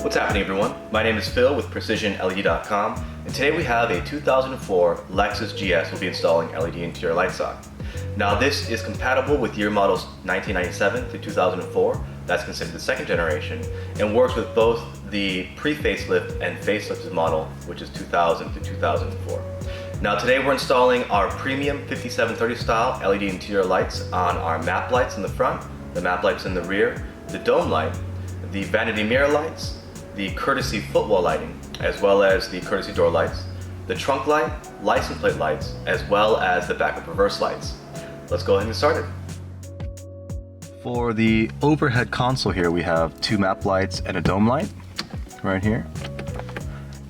What's happening, everyone? My name is Phil with PrecisionLED.com, and today we have a 2004 Lexus GS we'll be installing LED interior lights on. Now this is compatible with year models 1997 to 2004, that's considered the second generation, and works with both the pre-facelift and facelifted model, which is 2000 to 2004. Now today we're installing our premium 5730 style LED interior lights on our map lights in the front, the map lights in the rear, the dome light, the vanity mirror lights, the courtesy footwall lighting, as well as the courtesy door lights, the trunk light, license plate lights, as well as the backup reverse lights. Let's go ahead and get started. For the overhead console here, we have two map lights and a dome light right here.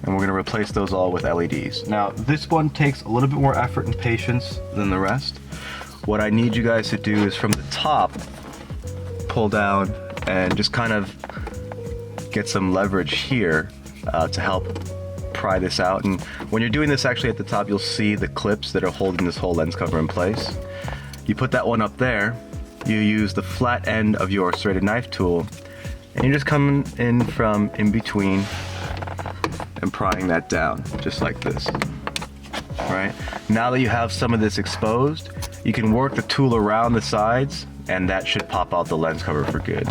And we're going to replace those all with LEDs. Now, this one takes a little bit more effort and patience than the rest. What I need you guys to do is from the top, pull down and just kind of get some leverage here to help pry this out. And when you're doing this, actually at the top, you'll see the clips that are holding this whole lens cover in place. You put that one up there, you use the flat end of your serrated knife tool, and you're just coming in from in between and prying that down, just like this. All right, now that you have some of this exposed, you can work the tool around the sides, and that should pop out the lens cover for good.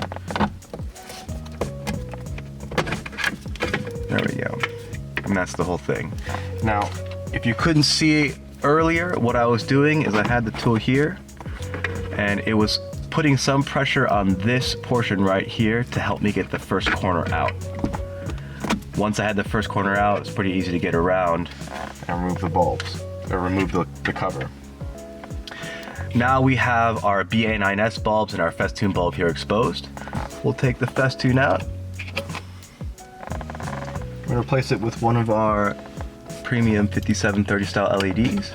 There we go. And that's the whole thing. Now, if you couldn't see earlier, what I was doing is I had the tool here, and it was putting some pressure on this portion right here to help me get the first corner out. Once I had the first corner out, it's pretty easy to get around and remove the bulbs, or remove the cover. Now we have our BA9S bulbs and our festoon bulb here exposed. We'll take the festoon out. We're going to replace it with one of our premium 5730 style LEDs.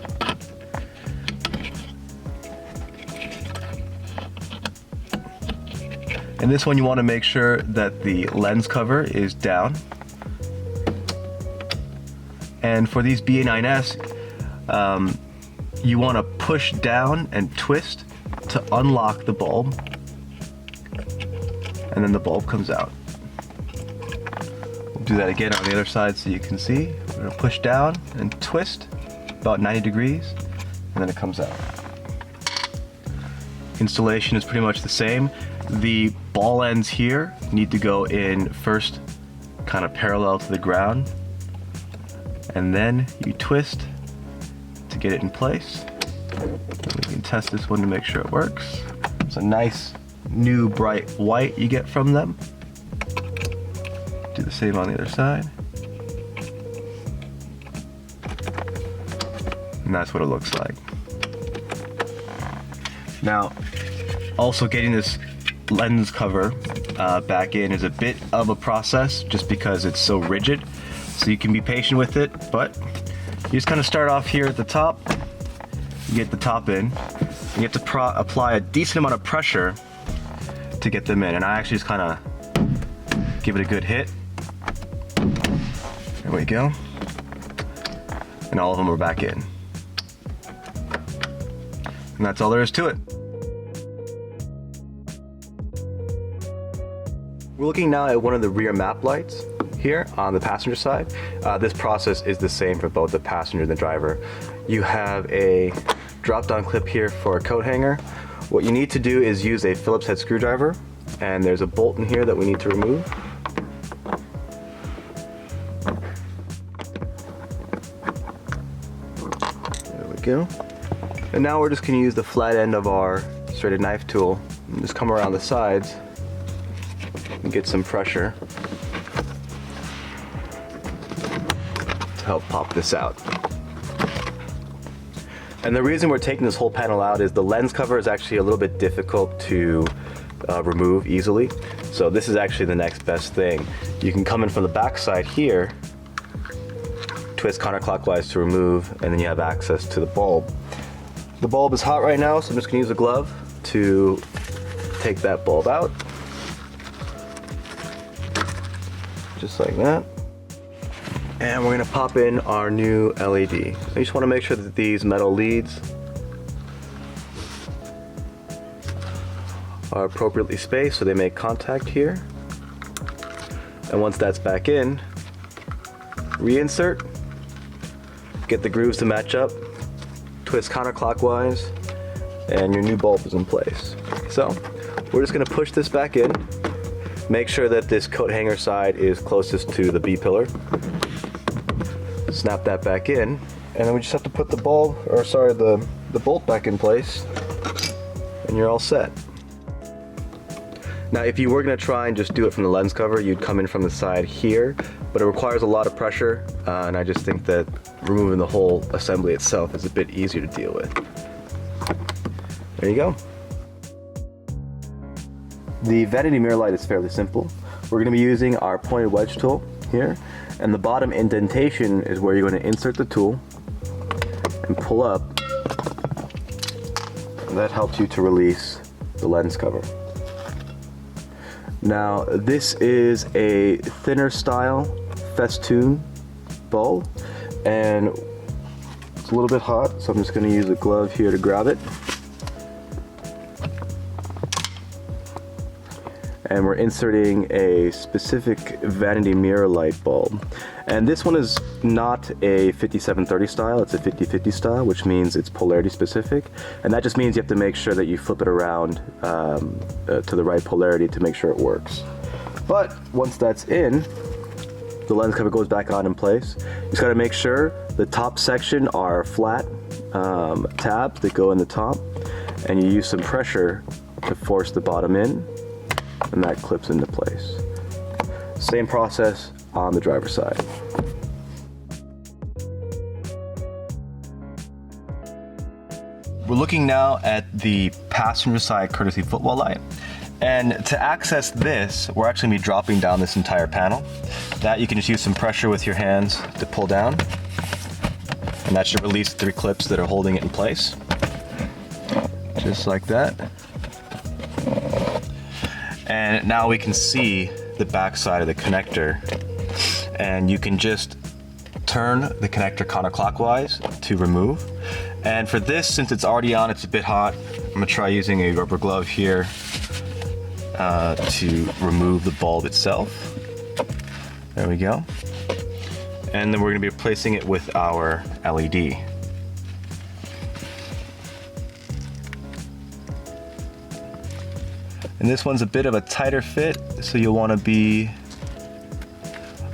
And this one you want to make sure that the lens cover is down. And for these BA9S, you want to push down and twist to unlock the bulb, and then the bulb comes out. We'll do that again on the other side so you can see. We're going to push down and twist about 90 degrees, and then it comes out. Installation is pretty much the same. The ball ends here need to go in first, kind of parallel to the ground, and then you twist to get it in place. And we can test this one to make sure it works. It's a nice new bright white you get from them. Do the same on the other side. And that's what it looks like. Now, also getting this lens cover back in is a bit of a process just because it's so rigid. So you can be patient with it, but you just kind of start off here at the top. You get the top in. You have to apply a decent amount of pressure to get them in. And I actually just kind of give it a good hit. There we go. And all of them are back in. And that's all there is to it. We're looking now at one of the rear map lights here on the passenger side. This process is the same for both the passenger and the driver. You have a drop-down clip here for a coat hanger. What you need to do is use a Phillips head screwdriver, and there's a bolt in here that we need to remove. There we go. And now we're just going to use the flat end of our serrated knife tool and just come around the sides and get some pressure to help pop this out. And the reason we're taking this whole panel out is the lens cover is actually a little bit difficult to remove easily. So this is actually the next best thing. You can come in from the back side here, twist counterclockwise to remove, and then you have access to the bulb. The bulb is hot right now, so I'm just gonna use a glove to take that bulb out. Just like that. And we're gonna pop in our new LED. You just wanna make sure that these metal leads are appropriately spaced so they make contact here. And once that's back in, reinsert, get the grooves to match up, twist counterclockwise, and your new bulb is in place. So we're just going to push this back in, make sure that this coat hanger side is closest to the B pillar, snap that back in, and then we just have to put the bulb, or sorry, the bolt back in place, and you're all set. Now if you were going to try and just do it from the lens cover, you'd come in from the side here, but it requires a lot of pressure, and I just think that removing the whole assembly itself is a bit easier to deal with. There you go. The vanity mirror light is fairly simple. We're going to be using our pointed wedge tool here, and the bottom indentation is where you're going to insert the tool and pull up, and that helps you to release the lens cover. Now this is a thinner style festoon bulb, and it's a little bit hot, so I'm just going to use a glove here to grab it. And we're inserting a specific vanity mirror light bulb. And this one is not a 5730 style, it's a 5050 style, which means it's polarity specific. And that just means you have to make sure that you flip it around to the right polarity to make sure it works. But once that's in, the lens cover goes back on in place. You just gotta make sure the top section are flat tabs that go in the top, and you use some pressure to force the bottom in, and that clips into place. Same process on the driver's side. We're looking now at the passenger side courtesy footwell light. And to access this, we're actually going to be dropping down this entire panel. That you can just use some pressure with your hands to pull down. And that should release 3 clips that are holding it in place. Just like that. And now we can see the back side of the connector, and you can just turn the connector counterclockwise to remove. And for this, since it's already on, it's a bit hot, I'm gonna try using a rubber glove here to remove the bulb itself. There we go. And then we're gonna be replacing it with our LED. And this one's a bit of a tighter fit, so you'll want to be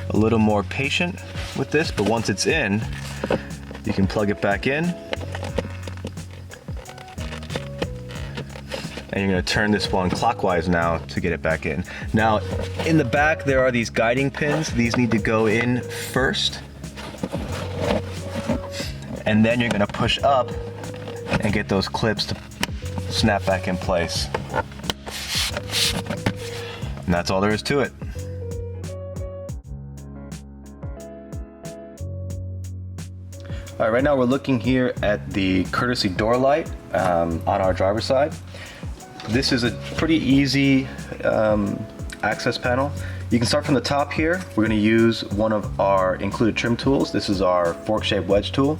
a little more patient with this, but once it's in, you can plug it back in. And you're going to turn this one clockwise now to get it back in. Now, in the back there are these guiding pins. These need to go in first. And then you're going to push up and get those clips to snap back in place. And that's all there is to it. All right, right now we're looking here at the courtesy door light on our driver's side. This is a pretty easy access panel. You can start from the top here. We're going to use one of our included trim tools. This is our fork-shaped wedge tool.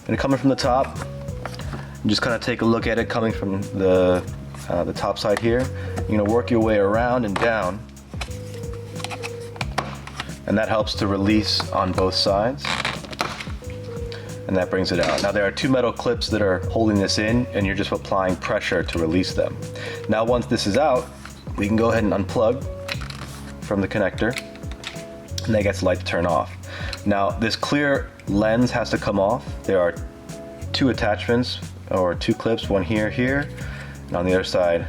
And coming from the top, just kind of take a look at it coming from the top side here. You're going to work your way around and down, and that helps to release on both sides, and that brings it out. Now there are 2 metal clips that are holding this in, and you're just applying pressure to release them. Now once this is out, we can go ahead and unplug from the connector, and that gets the light to turn off. Now this clear lens has to come off. There are 2 attachments, or 2 clips, one here, and on the other side,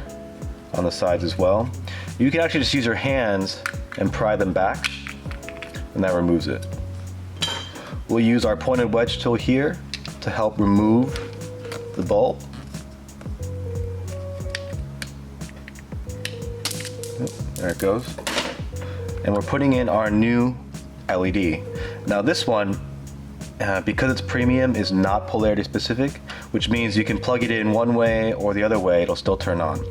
on the sides as well. You can actually just use your hands and pry them back, and that removes it. We'll use our pointed wedge tool here to help remove the bulb. There it goes. And we're putting in our new LED. Now this one, because it's premium, is not polarity specific, which means you can plug it in one way or the other way, it'll still turn on.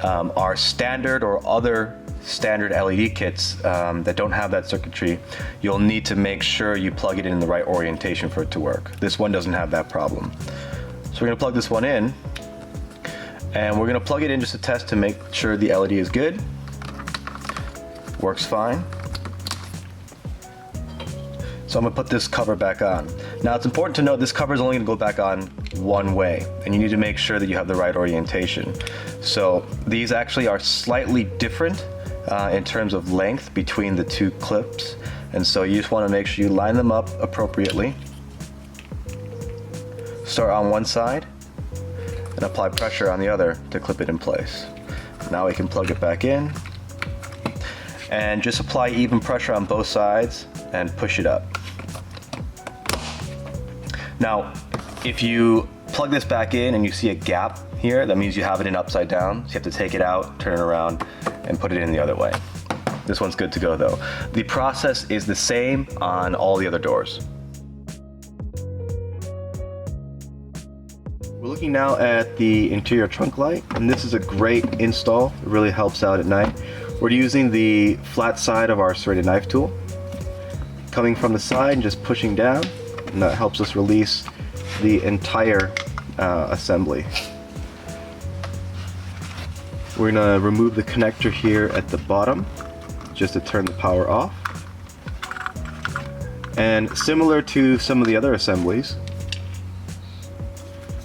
Our standard or other standard LED kits that don't have that circuitry, you'll need to make sure you plug it in the right orientation for it to work. This one doesn't have that problem. So we're going to plug this one in, and we're going to plug it in just to test to make sure the LED is good. Works fine. So I'm gonna put this cover back on. Now it's important to note this cover is only gonna go back on one way, and you need to make sure that you have the right orientation. So these actually are slightly different in terms of length between the two clips, and so you just wanna make sure you line them up appropriately. Start on one side and apply pressure on the other to clip it in place. Now we can plug it back in and just apply even pressure on both sides and push it up. Now, if you plug this back in and you see a gap here, that means you have it in upside down. So you have to take it out, turn it around, and put it in the other way. This one's good to go though. The process is the same on all the other doors. We're looking now at the interior trunk light, and this is a great install. It really helps out at night. We're using the flat side of our serrated knife tool, coming from the side and just pushing down, and that helps us release the entire assembly. We're gonna remove the connector here at the bottom just to turn the power off. And similar to some of the other assemblies,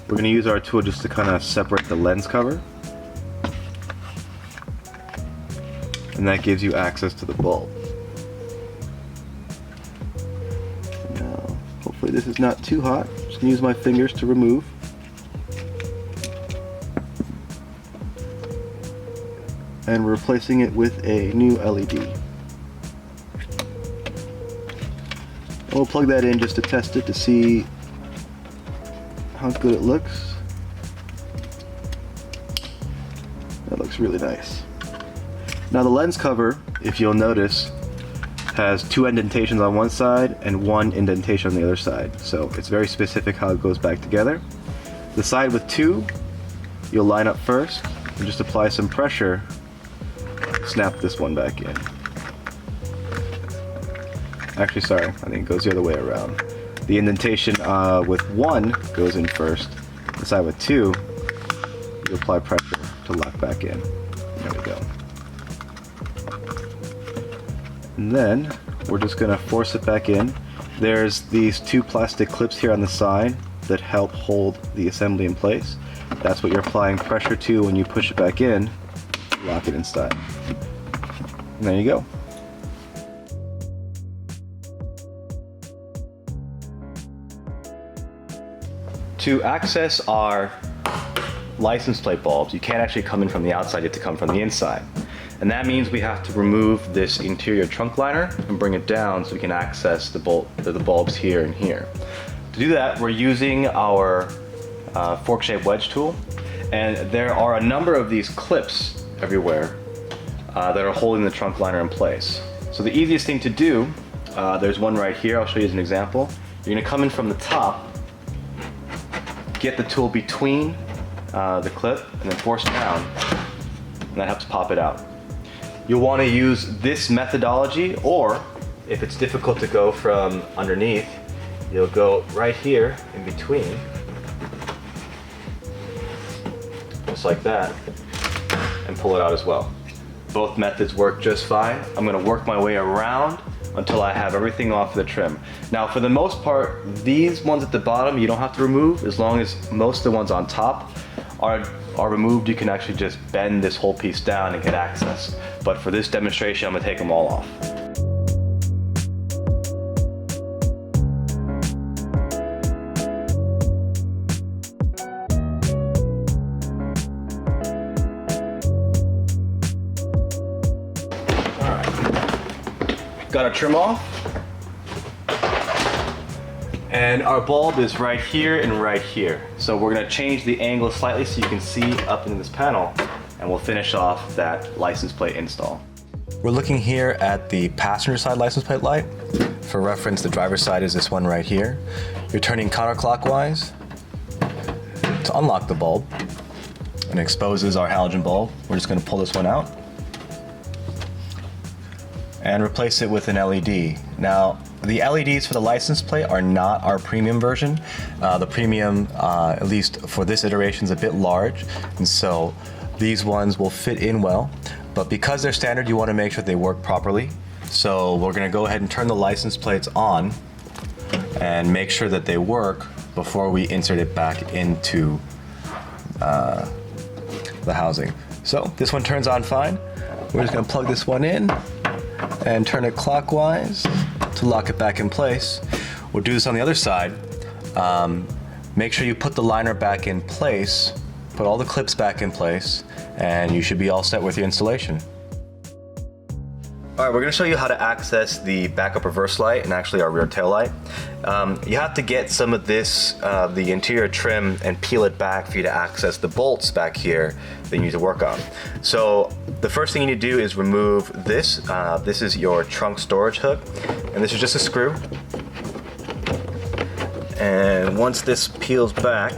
we're gonna use our tool just to kind of separate the lens cover. And that gives you access to the bulb. Now, hopefully this is not too hot. Just gonna use my fingers to remove. And we're replacing it with a new LED. And we'll plug that in just to test it to see how good it looks. That looks really nice. Now the lens cover, if you'll notice, has two indentations on one side and one indentation on the other side. So it's very specific how it goes back together. The side with two, you'll line up first and just apply some pressure, snap this one back in. Actually, sorry, I think it goes the other way around. The indentation with one goes in first. The side with two, you apply pressure to lock back in. There we go. And then we're just gonna force it back in. There's these two plastic clips here on the side that help hold the assembly in place. That's what you're applying pressure to when you push it back in, lock it inside. And there you go. To access our license plate bulbs, you can't actually come in from the outside, you have to come from the inside. And that means we have to remove this interior trunk liner and bring it down so we can access the bulbs here and here. To do that, we're using our fork-shaped wedge tool, and there are a number of these clips everywhere that are holding the trunk liner in place. So the easiest thing to do, there's one right here, I'll show you as an example. You're gonna come in from the top, get the tool between the clip, and then force down, and that helps pop it out. You'll want to use this methodology, or if it's difficult to go from underneath, you'll go right here in between, just like that, and pull it out as well. Both methods work just fine. I'm going to work my way around until I have everything off the trim. Now for the most part, these ones at the bottom you don't have to remove. As long as most of the ones on top are removed, you can actually just bend this whole piece down and get access. But for this demonstration, I'm gonna take them all off. All right, got our trim off. And our bulb is right here and right here. So we're gonna change the angle slightly so you can see up into this panel, and we'll finish off that license plate install. We're looking here at the passenger side license plate light. For reference, the driver's side is this one right here. You're turning counterclockwise to unlock the bulb, and it exposes our halogen bulb. We're just gonna pull this one out and replace it with an LED. Now, the LEDs for the license plate are not our premium version. The premium, at least for this iteration, is a bit large, and so these ones will fit in well. But because they're standard, you want to make sure they work properly. So we're going to go ahead and turn the license plates on and make sure that they work before we insert it back into the housing. So this one turns on fine. We're just gonna plug this one in and turn it clockwise to lock it back in place. We'll do this on the other side. Make sure you put the liner back in place, put all the clips back in place, and you should be all set with your installation. All right, we're gonna show you how to access the backup reverse light and actually our rear tail light. You have to get some of this, the interior trim, and peel it back for you to access the bolts back here that you need to work on. So the first thing you need to do is remove this. This is your trunk storage hook, and this is just a screw. And once this peels back,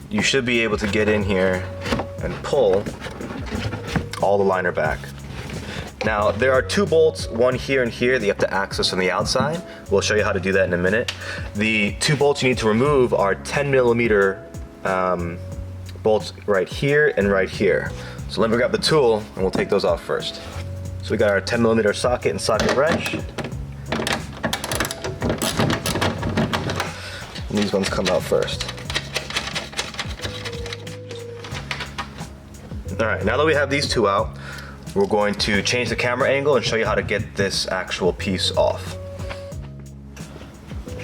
you should be able to get in here and pull all the liner back. Now, there are two bolts, one here and here, that you have to access on the outside. We'll show you how to do that in a minute. The two bolts you need to remove are 10mm bolts right here and right here. So let me grab the tool and we'll take those off first. So we got our 10mm socket and socket wrench. And these ones come out first. All right, now that we have these two out, we're going to change the camera angle and show you how to get this actual piece off.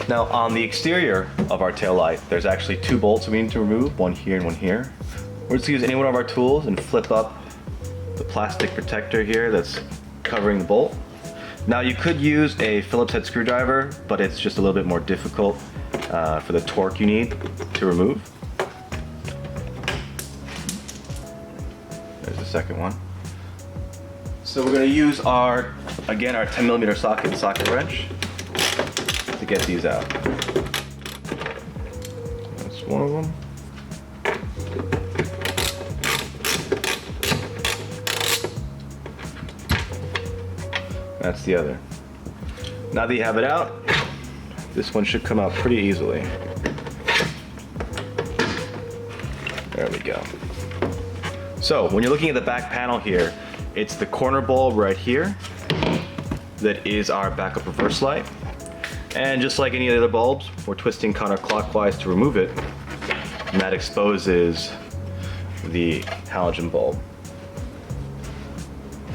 Now, on the exterior of our tail light, there's actually two bolts we need to remove, one here and one here. We're just gonna use any one of our tools and flip up the plastic protector here that's covering the bolt. Now, you could use a Phillips head screwdriver, but it's just a little bit more difficult for the torque you need to remove. There's the second one. So we're going to use our 10mm socket and socket wrench to get these out. That's one of them. That's the other. Now that you have it out, this one should come out pretty easily. There we go. So when you're looking at the back panel here, it's the corner bulb right here that is our backup reverse light. And just like any other bulbs, we're twisting counterclockwise to remove it, and that exposes the halogen bulb.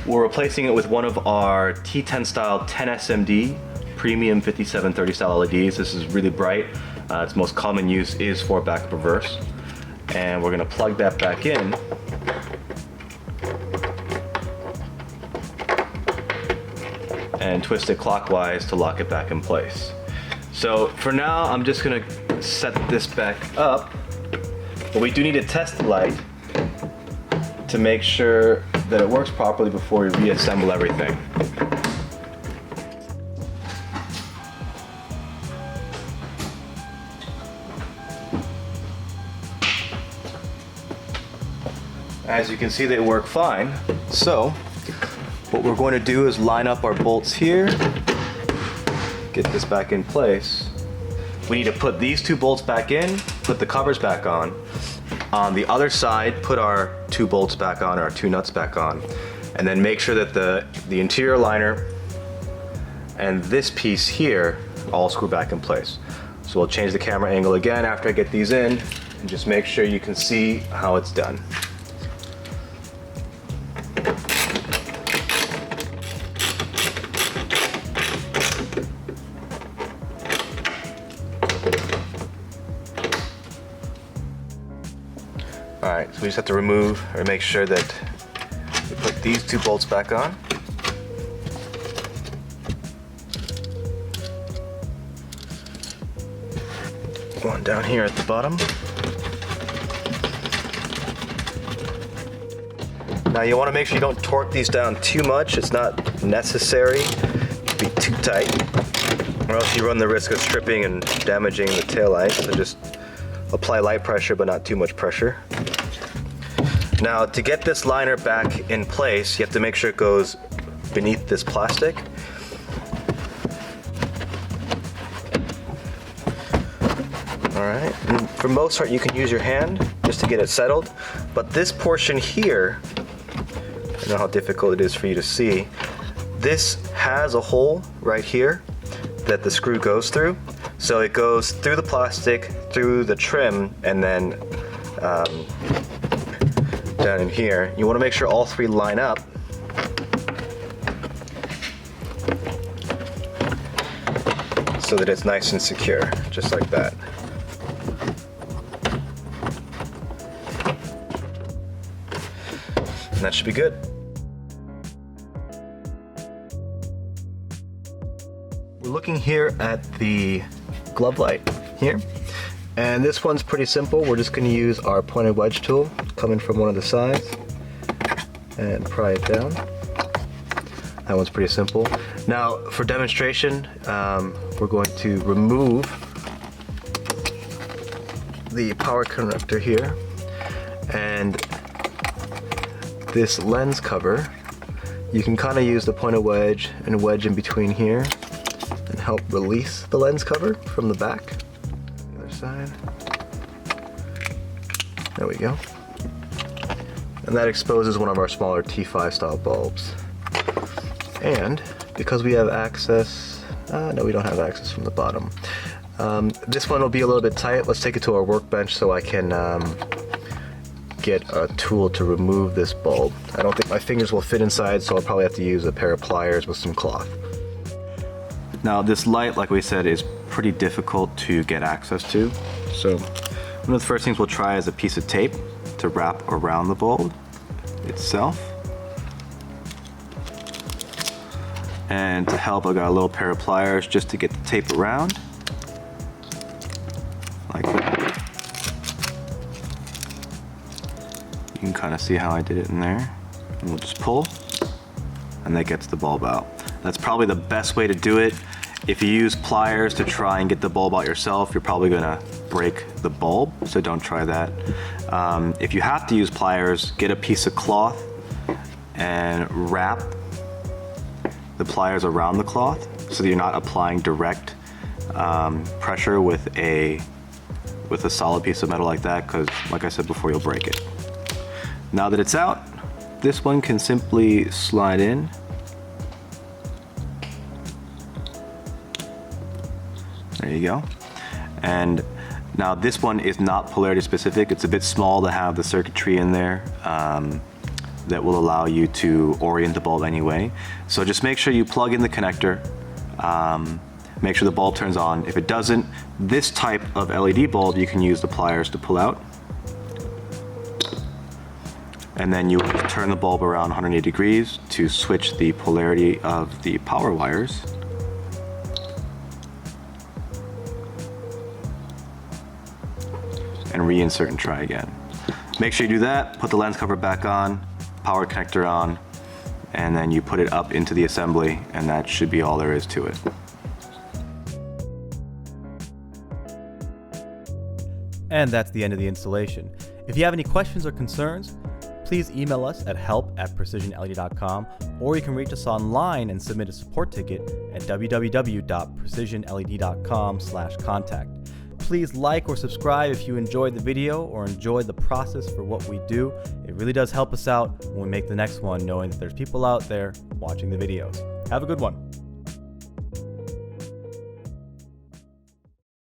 We're replacing it with one of our T10 style 10 SMD premium 5730 style LEDs. This is really bright. Its most common use is for backup reverse. And we're gonna plug that back in. And twist it clockwise to lock it back in place. So for now, I'm just gonna set this back up, but we do need to test the light to make sure that it works properly before we reassemble everything. As you can see, they work fine. So what we're going to do is line up our bolts here, get this back in place. We need to put these two bolts back in, put the covers back on. On the other side, put our two bolts back on, our two nuts back on, and then make sure that the interior liner and this piece here all screw back in place. So we'll change the camera angle again after I get these in, and just make sure you can see how it's done. Alright, so we just have to remove or make sure that we put these two bolts back on. One down here at the bottom. Now you want to make sure you don't torque these down too much. It's not necessary to be too tight, or else you run the risk of stripping and damaging the taillight. So just apply light pressure, but not too much pressure. Now, to get this liner back in place, you have to make sure it goes beneath this plastic. All right, and for most part, you can use your hand just to get it settled, but this portion here I know how difficult it is for you to see. This has a hole right here that the screw goes through. So it goes through the plastic, through the trim, and then down in here. You want to make sure all three line up. So that it's nice and secure, just like that. And that should be good. We're looking here at the glove light here. And this one's pretty simple. We're just going to use our pointed wedge tool coming from one of the sides and pry it down. That one's pretty simple. Now for demonstration, we're going to remove the power connector here, and this lens cover, you can kind of use the pointed wedge and wedge in between here and help release the lens cover from the back. The other side. There we go. And that exposes one of our smaller T5 style bulbs. And because we have access, no, we don't have access from the bottom. This one will be a little bit tight. Let's take it to our workbench so I can get a tool to remove this bulb. I don't think my fingers will fit inside, so I'll probably have to use a pair of pliers with some cloth. Now this light, like we said, is pretty difficult to get access to. So one of the first things we'll try is a piece of tape to wrap around the bulb itself. And to help, I got a little pair of pliers just to get the tape around, like that. You can kind of see how I did it in there. And we'll just pull, and that gets the bulb out. That's probably the best way to do it. If you use pliers to try and get the bulb out yourself, you're probably gonna break the bulb, so don't try that. If you have to use pliers, get a piece of cloth and wrap the pliers around the cloth so that you're not applying direct pressure with a solid piece of metal like that, because like I said before, you'll break it. Now that it's out, this one can simply slide in. There you go. And now this one is not polarity specific. It's a bit small to have the circuitry in there that will allow you to orient the bulb anyway. So just make sure you plug in the connector, make sure the bulb turns on. If it doesn't, this type of LED bulb, you can use the pliers to pull out. And then you turn the bulb around 180 degrees to switch the polarity of the power wires. And reinsert and try again. Make sure you do that, put the lens cover back on, power connector on, and then you put it up into the assembly, and that should be all there is to it. And that's the end of the installation. If you have any questions or concerns, please email us at help@precisionled.com, or you can reach us online and submit a support ticket at www.precisionled.com/contact. Please like or subscribe if you enjoyed the video or enjoyed the process for what we do. It really does help us out when we make the next one, knowing that there's people out there watching the videos. Have a good one.